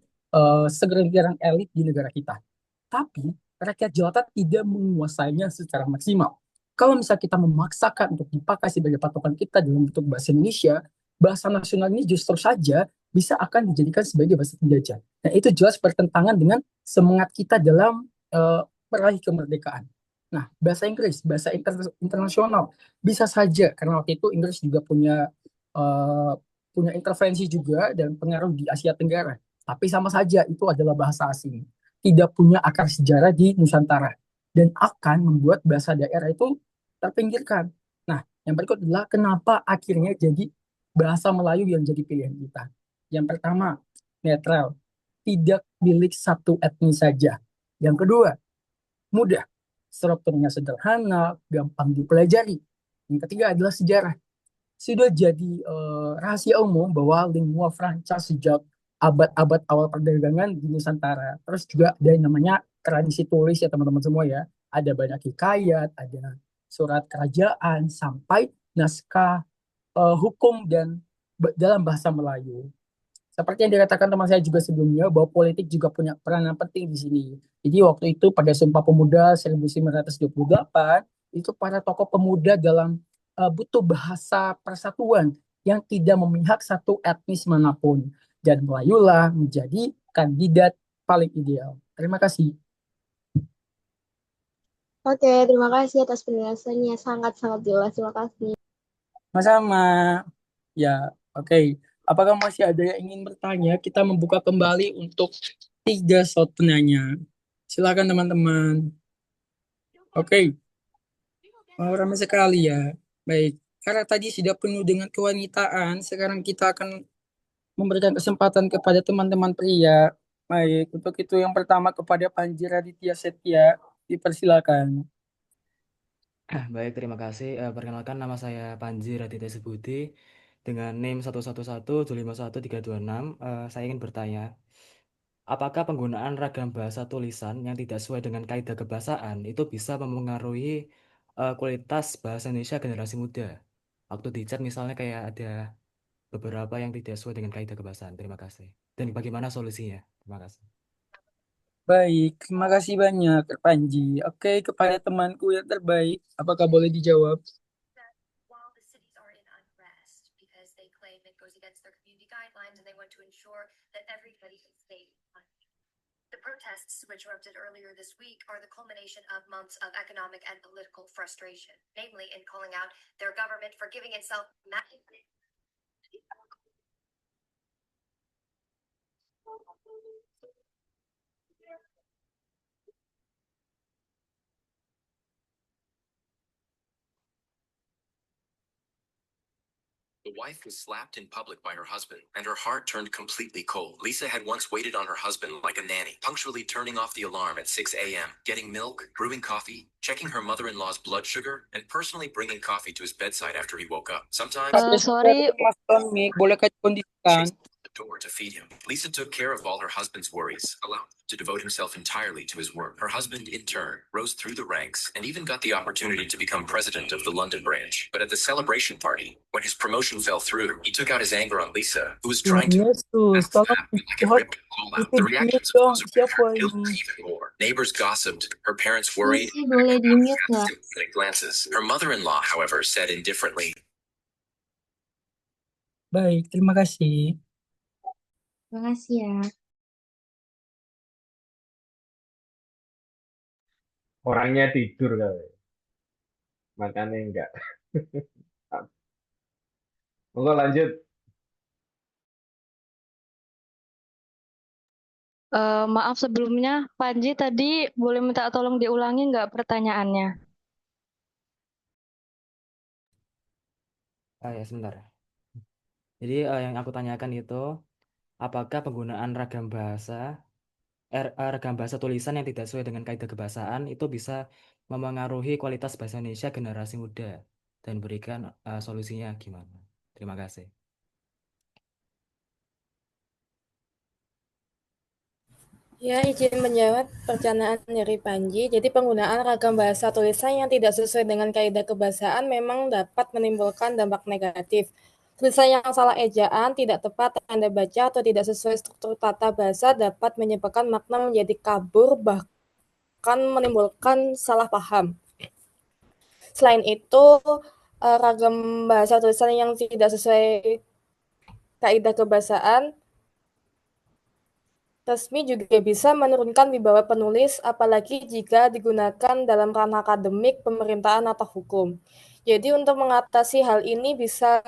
Speaker 4: segelintir elit di negara kita. Tapi rakyat jelata tidak menguasainya secara maksimal. kalau misalnya kita memaksakan untuk dipakai sebagai patokan kita dalam bentuk bahasa Indonesia, bahasa nasional ini justru saja bisa akan dijadikan sebagai bahasa penjajah. Nah, itu jelas bertentangan dengan semangat kita dalam meraih kemerdekaan. Nah, bahasa Inggris, bahasa internasional, bisa saja karena waktu itu Inggris juga punya intervensi juga dan pengaruh di Asia Tenggara. Tapi sama saja itu adalah bahasa asing, tidak punya akar sejarah di Nusantara dan akan membuat bahasa daerah itu terpinggirkan. Nah, yang berikut adalah kenapa akhirnya jadi bahasa Melayu yang jadi pilihan kita. Yang pertama, netral, tidak milik satu etnis saja. Yang kedua, mudah, strukturnya sederhana, gampang dipelajari. Yang ketiga adalah sejarah. Sudah jadi rahasia umum bahwa lingua franca sejak abad-abad awal perdagangan di Nusantara. Terus juga ada yang namanya tradisi tulis ya teman-teman semua ya. Ada banyak hikayat, ada surat kerajaan, sampai naskah hukum dan dalam bahasa Melayu. Seperti yang dikatakan teman saya juga sebelumnya, bahwa politik juga punya peranan penting di sini. Jadi waktu itu pada Sumpah Pemuda 1928, itu para tokoh pemuda dalam butuh bahasa persatuan yang tidak memihak satu etnis manapun. Dan Melayulah menjadi kandidat paling ideal. Terima kasih.
Speaker 9: Oke, terima kasih atas penjelasannya. Sangat-sangat jelas. Terima kasih.
Speaker 4: Sama-sama. Ya, oke. Apakah masih ada yang ingin bertanya? Kita membuka kembali untuk 3 slot penanya. Silakan teman-teman. Oke. Ramai sekali ya. Baik. Karena tadi sudah penuh dengan kewanitaan, sekarang kita akan memberikan kesempatan kepada teman-teman pria. Baik, untuk itu yang pertama kepada Panji Raditya Setia, dipersilakan.
Speaker 10: Baik, terima kasih. Perkenalkan, nama saya Panji Raditya Subudi dengan NIM 111751326. Saya ingin bertanya, apakah penggunaan ragam bahasa tulisan yang tidak sesuai dengan kaidah kebahasaan itu bisa mempengaruhi kualitas bahasa Indonesia generasi muda? Waktu di chat misalnya kayak ada beberapa yang tidak sesuai dengan kaidah kebahasaan. Terima kasih. Dan bagaimana solusinya? Terima kasih.
Speaker 4: Baik, terima kasih banyak Panji. Oke, kepada temanku yang terbaik, apakah boleh dijawab?
Speaker 11: The protests, which erupted earlier this week, are the culmination of months of economic and political frustration, namely in calling out their government for giving itself
Speaker 12: The wife was slapped in public by her husband, and her heart turned completely cold. Lisa had once waited on her husband like a nanny, punctually turning off the alarm at 6 a.m., getting milk, brewing coffee, checking her mother-in-law's blood sugar, and personally bringing coffee to his bedside after he woke up. Sometimes,
Speaker 2: Sorry,
Speaker 4: boleh kondisikan?
Speaker 12: the door to feed him. Lisa took care of all her husband's worries, allowed him to devote himself entirely to his work. Her husband, in turn, rose through the ranks and even got the opportunity to become president of the London branch. But at the celebration party, when his promotion fell through, he took out his anger on Lisa, who was trying to
Speaker 4: Yesus, tolong
Speaker 12: like a rip call out. The
Speaker 4: itu
Speaker 12: reactions
Speaker 4: dong,
Speaker 12: of those
Speaker 4: siapa
Speaker 12: around her killed
Speaker 4: ini?
Speaker 12: her even more. Neighbors gossiped, her parents worried,
Speaker 5: Masih boleh di-mute
Speaker 12: cast
Speaker 5: nggak?
Speaker 12: sympathetic glances. Her mother-in-law, however, said indifferently,
Speaker 4: Baik, terima kasih.
Speaker 5: Terima kasih ya.
Speaker 1: Orangnya tidur kali. Makanya enggak. Monggo lanjut.
Speaker 2: Maaf sebelumnya, Panji tadi boleh minta tolong diulangi nggak pertanyaannya?
Speaker 10: Ya, sebentar. Jadi yang aku tanyakan itu, apakah penggunaan ragam bahasa tulisan yang tidak sesuai dengan kaidah kebahasaan itu bisa memengaruhi kualitas bahasa Indonesia generasi muda, dan berikan solusinya gimana? Terima kasih.
Speaker 3: Ya, izin menjawab pertanyaan dari Panji. Jadi penggunaan ragam bahasa tulisan yang tidak sesuai dengan kaidah kebahasaan memang dapat menimbulkan dampak negatif. Tulisan yang salah ejaan, tidak tepat tanda baca, atau tidak sesuai struktur tata bahasa dapat menyebabkan makna menjadi kabur, bahkan menimbulkan salah paham. Selain itu, ragam bahasa tulisan yang tidak sesuai kaidah kebahasaan resmi juga bisa menurunkan wibawa penulis, apalagi jika digunakan dalam ranah akademik, pemerintahan, atau hukum. Jadi untuk mengatasi hal ini bisa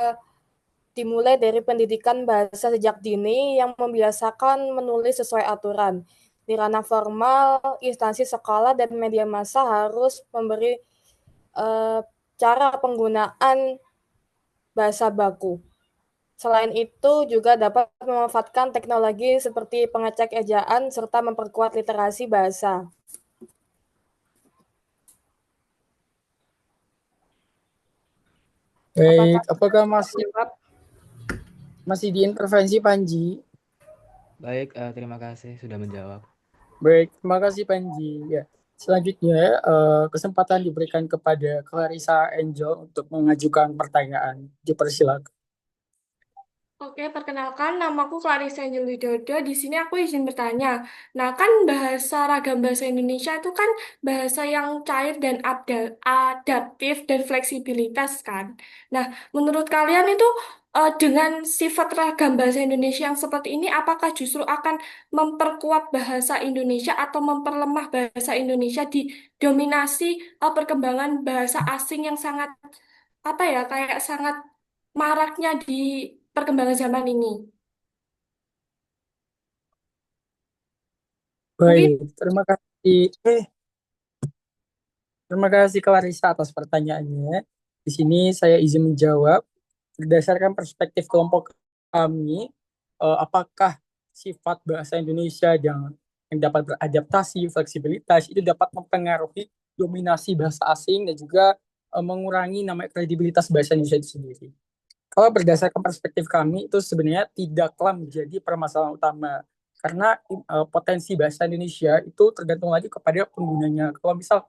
Speaker 3: dimulai dari pendidikan bahasa sejak dini yang membiasakan menulis sesuai aturan. Di ranah formal, instansi sekolah dan media massa harus memberi eh, cara penggunaan bahasa baku. Selain itu, juga dapat memanfaatkan teknologi seperti pengecek ejaan serta memperkuat literasi bahasa.
Speaker 4: Baik, apakah
Speaker 3: Apakah jawab?
Speaker 4: masih diintervensi Panji?
Speaker 10: Baik, terima kasih sudah menjawab.
Speaker 4: Baik, terima kasih Panji. Ya, selanjutnya kesempatan diberikan kepada Clarissa Angel untuk mengajukan pertanyaan. Dipersilakan.
Speaker 13: Oke, perkenalkan namaku Clarissa Angel Widodo. Di sini aku izin bertanya. Nah, kan bahasa ragam bahasa Indonesia itu kan bahasa yang cair dan adaptif dan fleksibilitas kan. Nah, menurut kalian itu dengan sifat ragam bahasa Indonesia yang seperti ini, apakah justru akan memperkuat bahasa Indonesia atau memperlemah bahasa Indonesia di dominasi perkembangan bahasa asing yang sangat apa ya, kayak sangat maraknya di perkembangan zaman ini. Mungkin
Speaker 4: Baik, terima kasih. Terima kasih Clarissa atas pertanyaannya. Di sini saya izin menjawab berdasarkan perspektif kelompok kami, apakah sifat bahasa Indonesia yang dapat beradaptasi, fleksibilitas itu dapat mempengaruhi dominasi bahasa asing dan juga mengurangi nama kredibilitas bahasa Indonesia itu sendiri. Kalau berdasarkan perspektif kami itu sebenarnya tidaklah menjadi permasalahan utama karena potensi bahasa Indonesia itu tergantung lagi kepada penggunanya. Kalau misal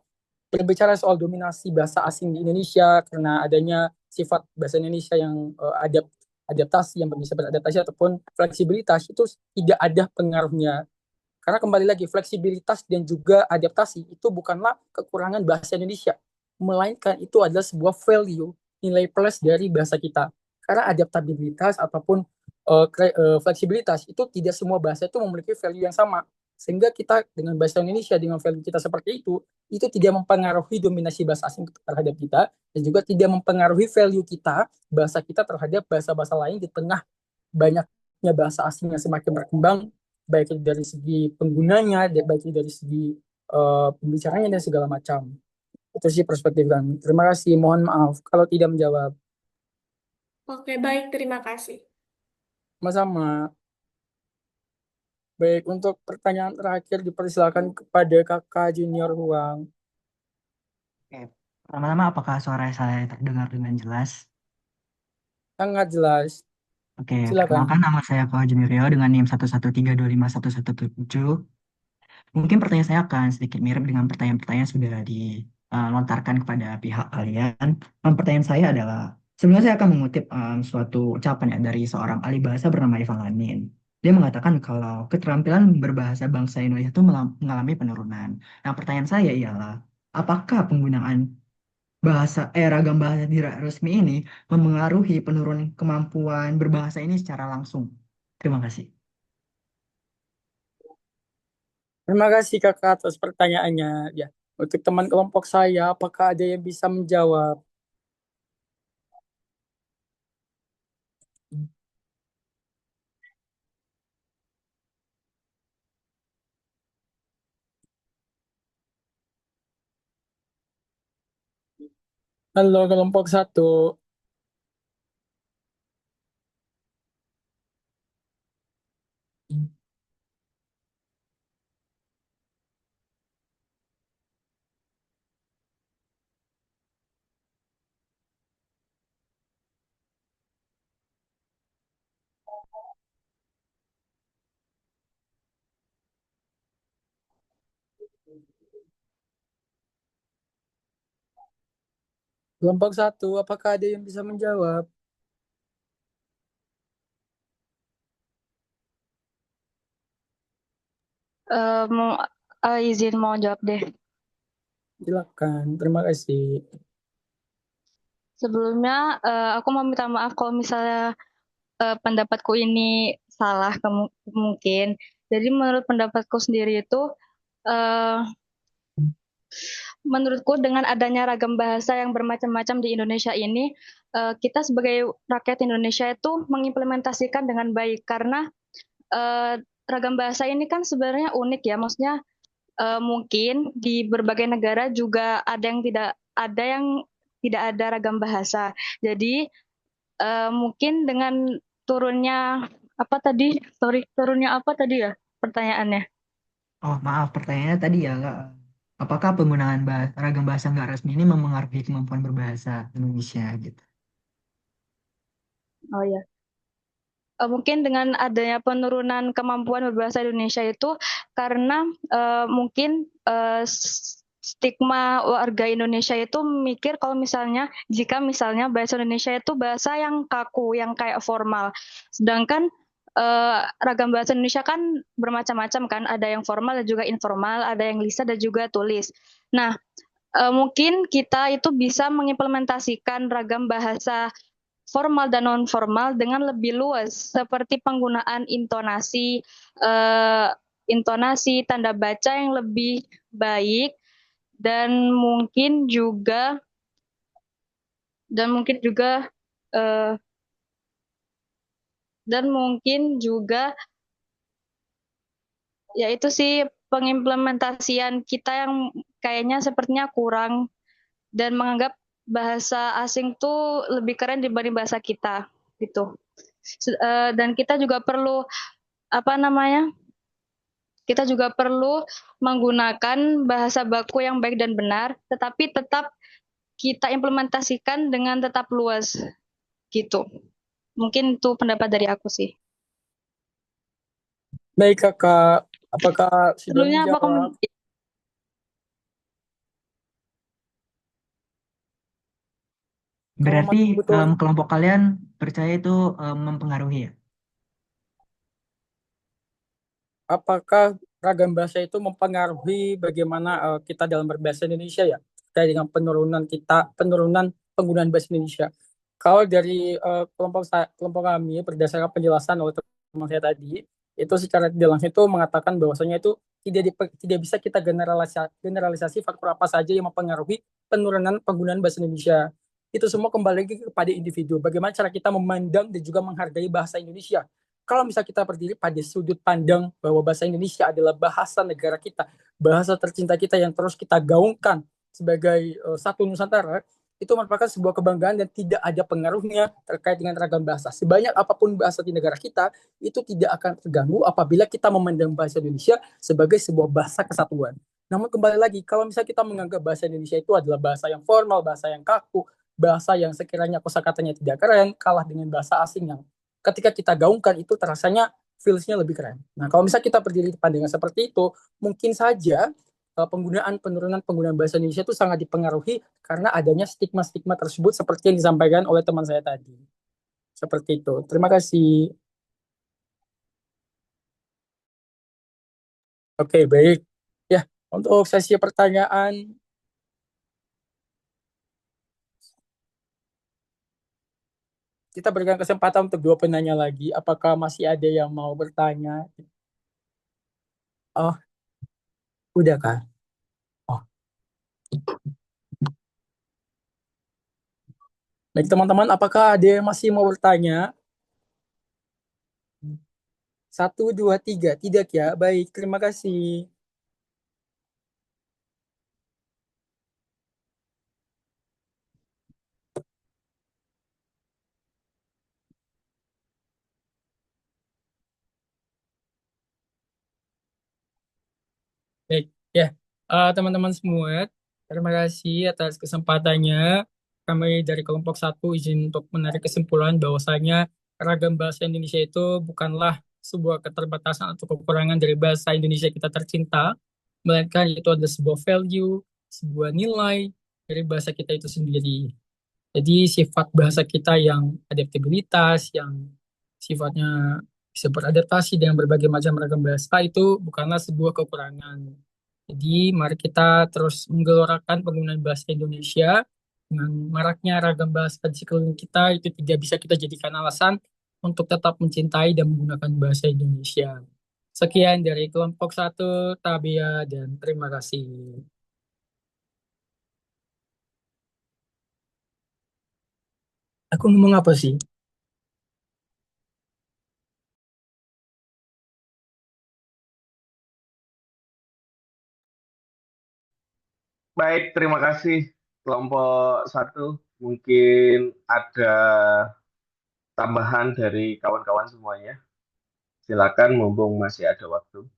Speaker 4: berbicara soal dominasi bahasa asing di Indonesia karena adanya sifat bahasa Indonesia yang adaptasi yang bisa beradaptasi ataupun fleksibilitas itu tidak ada pengaruhnya karena kembali lagi fleksibilitas dan juga adaptasi itu bukanlah kekurangan bahasa Indonesia melainkan itu adalah sebuah value nilai plus dari bahasa kita karena adaptabilitas ataupun fleksibilitas itu tidak semua bahasa itu memiliki value yang sama sehingga kita dengan bahasa Indonesia dengan value kita seperti itu tidak mempengaruhi dominasi bahasa asing terhadap kita dan juga tidak mempengaruhi value kita bahasa kita terhadap bahasa-bahasa lain di tengah banyaknya bahasa asing yang semakin berkembang baik dari segi penggunanya baik dari segi pembicaranya dan segala macam itu sih perspektif kami. Terima kasih, mohon maaf kalau tidak menjawab.
Speaker 13: oke, baik, terima kasih.
Speaker 4: Sama-sama. Baik, untuk pertanyaan terakhir dipersilakan kepada Kakak Junior Huang.
Speaker 14: Oke, pertama-tama apakah suara saya terdengar dengan jelas?
Speaker 4: Sangat jelas.
Speaker 14: Oke,
Speaker 4: Silakan.
Speaker 14: perkenalkan nama saya Ko Junirio dengan NIM 113251117. Mungkin pertanyaan saya akan sedikit mirip dengan pertanyaan-pertanyaan yang sudah dilontarkan kepada pihak kalian. Pertanyaan saya adalah, sebenarnya saya akan mengutip suatu ucapan ya dari seorang ahli bahasa bernama Ivan Lanin. Dia mengatakan kalau keterampilan berbahasa bangsa Indonesia itu mengalami penurunan. Nah, pertanyaan saya ialah, apakah penggunaan ragam bahasa tidak resmi ini memengaruhi penurunan kemampuan berbahasa ini secara langsung? Terima kasih.
Speaker 4: Terima kasih Kakak atas pertanyaannya. Ya, untuk teman kelompok saya, apakah ada yang bisa menjawab? Halo kelompok 1. Kelompok 1, apakah ada yang bisa menjawab?
Speaker 2: Izin mau jawab deh.
Speaker 4: Silakan, terima kasih.
Speaker 2: Sebelumnya, aku mau minta maaf kalau misalnya pendapatku ini salah mungkin. Jadi menurut pendapatku sendiri itu, eh, menurutku dengan adanya ragam bahasa yang bermacam-macam di Indonesia ini, kita sebagai rakyat Indonesia itu mengimplementasikan dengan baik karena ragam bahasa ini kan sebenarnya unik ya, maksudnya mungkin di berbagai negara juga ada yang tidak ada ragam bahasa. Jadi mungkin dengan turunnya apa tadi? Sorry, turunnya apa tadi ya pertanyaannya?
Speaker 14: Oh, maaf, pertanyaannya tadi ya, Kak. Apakah penggunaan ragam bahasa nggak resmi ini memengaruhi kemampuan berbahasa Indonesia gitu?
Speaker 2: Oh ya. Mungkin dengan adanya penurunan kemampuan berbahasa Indonesia itu karena mungkin stigma warga Indonesia itu mikir kalau misalnya jika misalnya bahasa Indonesia itu bahasa yang kaku, yang kayak formal. Sedangkan ragam bahasa Indonesia kan bermacam-macam kan, ada yang formal dan juga informal, ada yang lisan dan juga tulis. Nah, mungkin kita itu bisa mengimplementasikan ragam bahasa formal dan non formal dengan lebih luas seperti penggunaan intonasi, tanda baca yang lebih baik dan mungkin juga dan mungkin juga eh, dan mungkin juga yaitu sih pengimplementasian kita yang kayaknya sepertinya kurang dan menganggap bahasa asing tuh lebih keren dibanding bahasa kita gitu. Dan kita juga perlu apa namanya? Kita juga perlu menggunakan bahasa baku yang baik dan benar, tetapi tetap kita implementasikan dengan tetap luas gitu. Mungkin itu pendapat dari aku sih.
Speaker 4: Baik Kakak, apakah sudah
Speaker 2: Sebelumnya apa
Speaker 4: menjawab? Kalau
Speaker 14: Berarti
Speaker 4: masih butuh,
Speaker 14: kelompok kalian percaya itu mempengaruhi ya?
Speaker 4: apakah ragam bahasa itu mempengaruhi bagaimana kita dalam berbahasa Indonesia ya? Terkait dengan penurunan penggunaan bahasa Indonesia. Kalau dari kelompok kami berdasarkan penjelasan oleh teman saya tadi, itu secara tidak langsung itu mengatakan bahwasanya itu tidak bisa kita generalisasi faktor apa saja yang mempengaruhi penurunan penggunaan bahasa Indonesia. Itu semua kembali lagi kepada individu. Bagaimana cara kita memandang dan juga menghargai bahasa Indonesia. Kalau misalnya kita berdiri pada sudut pandang bahwa bahasa Indonesia adalah bahasa negara kita, bahasa tercinta kita yang terus kita gaungkan sebagai satu Nusantara, itu merupakan sebuah kebanggaan dan tidak ada pengaruhnya terkait dengan ragam bahasa. Sebanyak apapun bahasa di negara kita, itu tidak akan terganggu apabila kita memandang bahasa Indonesia sebagai sebuah bahasa kesatuan. Namun kembali lagi, kalau misalnya kita menganggap bahasa Indonesia itu adalah bahasa yang formal, bahasa yang kaku, bahasa yang sekiranya kosakatanya tidak keren, kalah dengan bahasa asing yang ketika kita gaungkan itu terasanya feels-nya lebih keren. Nah, kalau misalnya kita berdiri di pandangan seperti itu, mungkin saja penurunan penggunaan bahasa Indonesia itu sangat dipengaruhi karena adanya stigma-stigma tersebut seperti yang disampaikan oleh teman saya tadi. Seperti itu. Terima kasih. Oke, baik. Ya, untuk sesi pertanyaan, kita berikan kesempatan untuk 2 penanya lagi. Apakah masih ada yang mau bertanya? Oh, udah kah? Oh, baik teman-teman, apakah ada yang masih mau bertanya? 1, 2, 3. Tidak ya? Baik, terima kasih. Baik, ya. Teman-teman semua, terima kasih atas kesempatannya. Kami dari kelompok 1 izin untuk menarik kesimpulan bahwasanya ragam bahasa Indonesia itu bukanlah sebuah keterbatasan atau kekurangan dari bahasa Indonesia kita tercinta, melainkan itu adalah sebuah value, sebuah nilai dari bahasa kita itu sendiri. Jadi sifat bahasa kita yang adaptabilitas, yang sifatnya bisa beradaptasi dengan berbagai macam ragam bahasa itu bukanlah sebuah kekurangan. Jadi mari kita terus menggelorakan penggunaan bahasa Indonesia Dengan maraknya ragam bahasa di sekeliling kita itu tidak bisa kita jadikan alasan untuk tetap mencintai dan menggunakan bahasa Indonesia. Sekian dari kelompok satu, Tabia, dan terima kasih. Aku ngomong apa sih?
Speaker 1: Baik, terima kasih kelompok satu. Mungkin ada tambahan dari kawan-kawan semuanya. Silakan, mumpung masih ada waktu.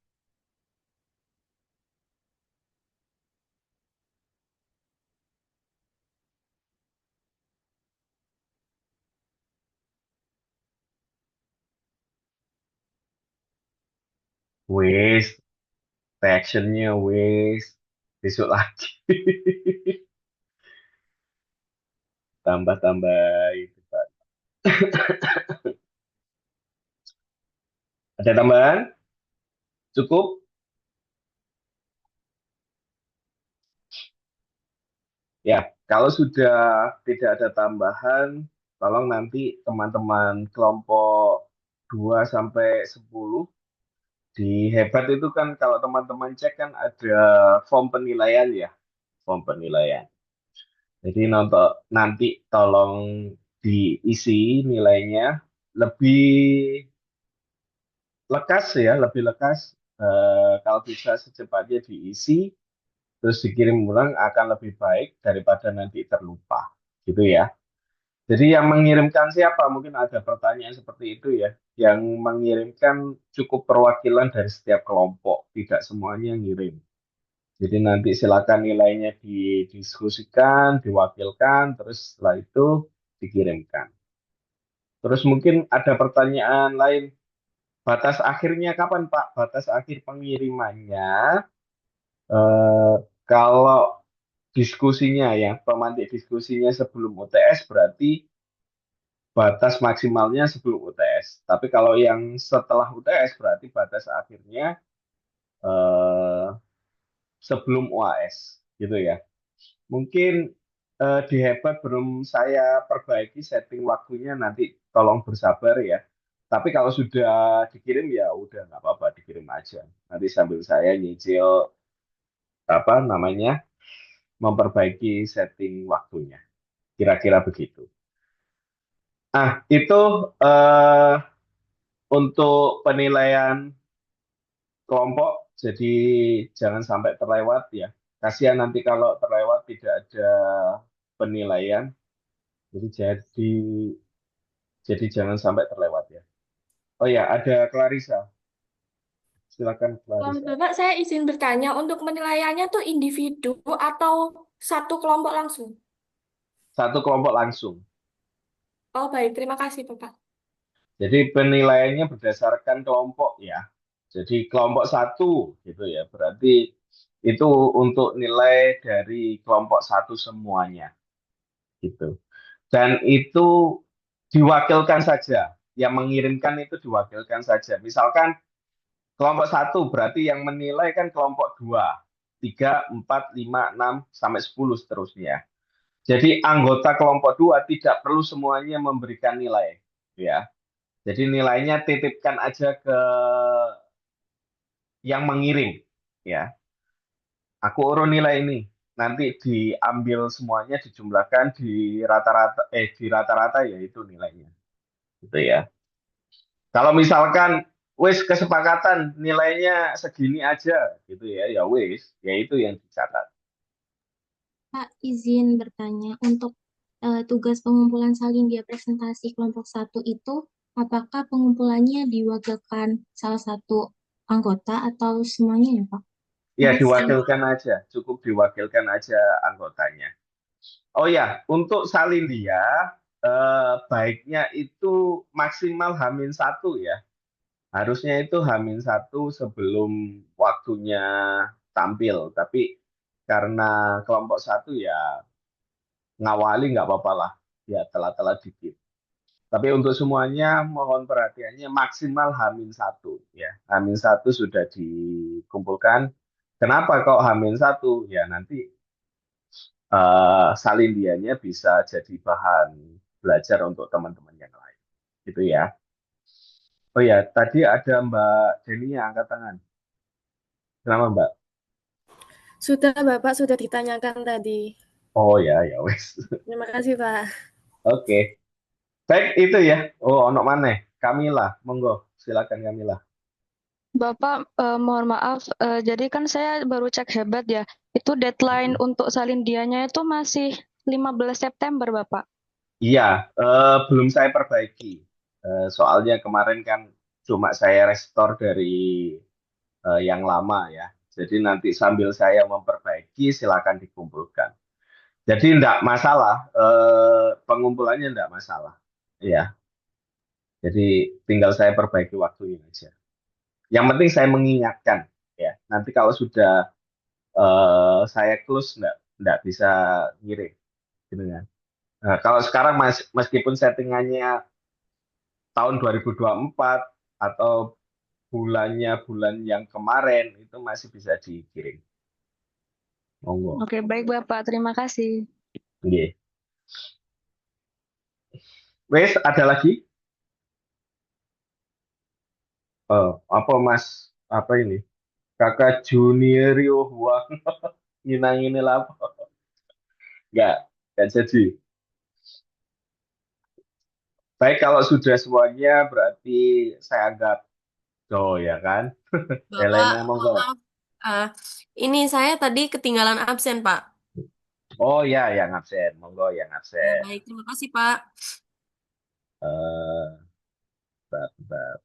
Speaker 1: Wis, reactionnya wis. Besok lagi. Tambah-tambah itu, Pak. Ada tambahan? Cukup? Ya, kalau sudah tidak ada tambahan, tolong nanti teman-teman kelompok 2 sampai 10 di Hebat itu kan kalau teman-teman cek kan ada form penilaian ya, form penilaian. Jadi nanti tolong diisi nilainya lebih lekas ya, lebih lekas. Kalau bisa secepatnya diisi, terus dikirim ulang akan lebih baik daripada nanti terlupa, gitu ya. Jadi yang mengirimkan siapa? Mungkin ada pertanyaan seperti itu ya. Yang mengirimkan cukup perwakilan dari setiap kelompok, tidak semuanya ngirim. Jadi nanti silakan nilainya didiskusikan, diwakilkan, terus setelah itu dikirimkan. Terus mungkin ada pertanyaan lain, batas akhirnya kapan Pak? Batas akhir pengirimannya, eh, kalau diskusinya ya, pemantik diskusinya sebelum UTS berarti batas maksimalnya sebelum UTS. Tapi kalau yang setelah UTS berarti batas akhirnya eh, sebelum UAS, gitu ya. Mungkin di Hebat belum saya perbaiki setting waktunya, nanti tolong bersabar ya. Tapi kalau sudah dikirim ya udah nggak apa-apa, dikirim aja. Nanti sambil saya nyicil apa namanya memperbaiki setting waktunya. Kira-kira begitu. Ah, itu eh, untuk penilaian kelompok, jadi jangan sampai terlewat ya. Kasihan nanti kalau terlewat tidak ada penilaian. Jadi jangan sampai terlewat ya. Oh ya, ada Clarissa. Silakan Clarissa.
Speaker 13: Bapak, saya izin bertanya, untuk penilaiannya tuh individu atau satu kelompok langsung?
Speaker 1: Satu kelompok langsung.
Speaker 13: Oh, baik. Terima kasih, Bapak.
Speaker 1: Jadi penilaiannya berdasarkan kelompok ya. Jadi kelompok satu gitu ya. Berarti itu untuk nilai dari kelompok satu semuanya gitu. Dan itu diwakilkan saja. Yang mengirimkan itu diwakilkan saja. Misalkan kelompok satu berarti yang menilai kan kelompok dua, tiga, empat, lima, enam, sampai 10 seterusnya. Jadi anggota kelompok dua tidak perlu semuanya memberikan nilai, ya. Jadi nilainya titipkan aja ke yang mengirim, ya. Aku urun nilai ini, nanti diambil semuanya dijumlahkan di rata-rata yaitu nilainya, gitu ya. Kalau misalkan wis kesepakatan nilainya segini aja gitu ya, ya wis, ya itu yang dicatat.
Speaker 5: Pak, izin bertanya, untuk tugas pengumpulan salin dia presentasi kelompok satu itu, apakah pengumpulannya diwakilkan salah satu anggota atau semuanya ya, Pak?
Speaker 1: Ya
Speaker 5: Makasih.
Speaker 1: diwakilkan aja, cukup diwakilkan aja anggotanya. Oh ya, untuk salin dia baiknya itu maksimal H-1 ya. Harusnya itu H-1 sebelum waktunya tampil. Tapi karena kelompok satu ya ngawali nggak apa-apa lah. Ya telat-telat dikit. Tapi untuk semuanya mohon perhatiannya maksimal H-1 ya. H-1 sudah dikumpulkan. Kenapa kok H-1? Ya nanti salindianya bisa jadi bahan belajar untuk teman-teman yang lain. Gitu ya. Oh ya, tadi ada Mbak Deni yang angkat tangan. Kenapa Mbak?
Speaker 3: Sudah, Bapak sudah ditanyakan tadi.
Speaker 1: Oh ya, ya wes.
Speaker 3: Terima kasih, Pak.
Speaker 1: Oke. Baik, itu ya. Oh, ono maneh. Kamila, monggo. Silakan Kamila.
Speaker 2: Bapak, mohon maaf, jadi kan saya baru cek hebat ya, itu deadline untuk salindianya itu masih 15 September, Bapak.
Speaker 1: Iya, belum saya perbaiki. Soalnya kemarin kan cuma saya restore dari yang lama ya. Jadi nanti sambil saya memperbaiki, silakan dikumpulkan. Jadi enggak masalah, pengumpulannya enggak masalah. Ya, jadi tinggal saya perbaiki waktunya aja. Yang penting saya mengingatkan ya. Nanti kalau sudah saya close enggak bisa ngirim gitu kan. Nah, kalau sekarang meskipun settingannya tahun 2024 atau bulannya bulan yang kemarin itu masih bisa dikirim. Monggo.
Speaker 2: Oke, baik Bapak, terima kasih.
Speaker 1: Nggih. Wes, ada lagi? Apa Mas? Apa ini? Kakak Junior Huang nginang-ini lah. Enggak jadi. Baik, kalau sudah semuanya berarti saya anggap ya kan?
Speaker 15: Bapak,
Speaker 1: Elena, monggo.
Speaker 15: maaf. Ini saya tadi ketinggalan absen, Pak.
Speaker 1: Oh ya, yang absen. Monggo yang
Speaker 15: Ya,
Speaker 1: absen.
Speaker 15: baik, terima kasih, Pak.
Speaker 1: Bentar.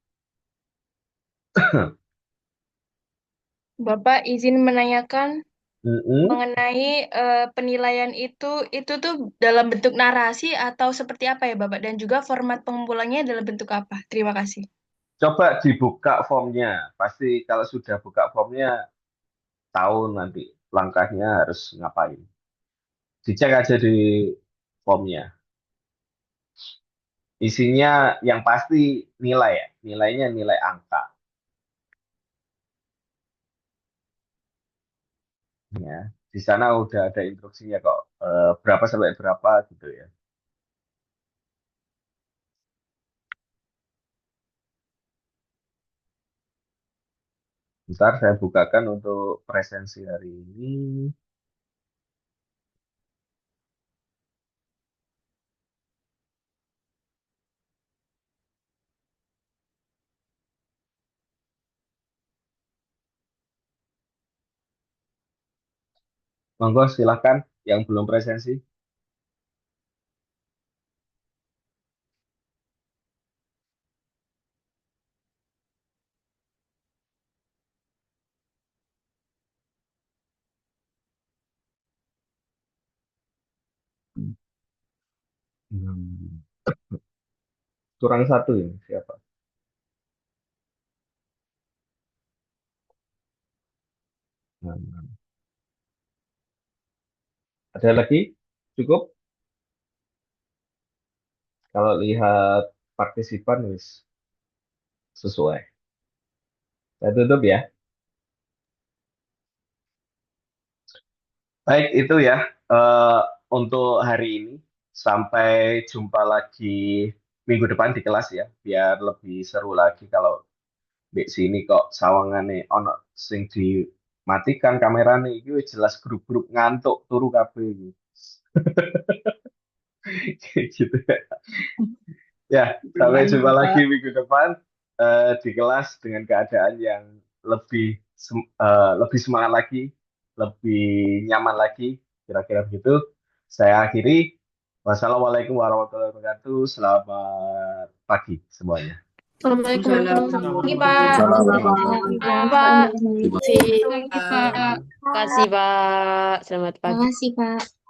Speaker 13: Bapak izin menanyakan
Speaker 1: Mm-mm.
Speaker 13: mengenai penilaian itu tuh dalam bentuk narasi atau seperti apa ya Bapak? Dan juga format pengumpulannya dalam bentuk apa? Terima kasih.
Speaker 1: Coba dibuka formnya. Pasti kalau sudah buka formnya, tahu nanti langkahnya harus ngapain. Dicek aja di formnya. Isinya yang pasti nilai ya. Nilainya nilai angka. Ya, di sana udah ada instruksinya kok. Berapa sampai berapa gitu ya. Ntar saya bukakan untuk presensi hari ini. Monggo silahkan yang belum presensi. Kurang satu ini siapa? Ada lagi? Cukup? Kalau lihat partisipan wis sesuai. Saya tutup ya. Baik, itu ya untuk hari ini. Sampai jumpa lagi minggu depan di kelas ya, biar lebih seru lagi kalau di sini kok sawangane ono sing dimatikan kamerane iki wis jelas grup-grup ngantuk turu kabeh iki. Gitu ya. Ya, sampai jumpa lagi minggu depan di kelas dengan keadaan yang lebih lebih semangat lagi, lebih nyaman lagi, kira-kira begitu. Saya akhiri. Wassalamualaikum warahmatullahi wabarakatuh. Selamat pagi semuanya.
Speaker 13: Assalamualaikum warahmatullahi wabarakatuh.
Speaker 6: Terima kasih, Pak.
Speaker 7: Terima kasih, Pak. Selamat
Speaker 5: Terima
Speaker 7: pagi.
Speaker 5: kasih Pak.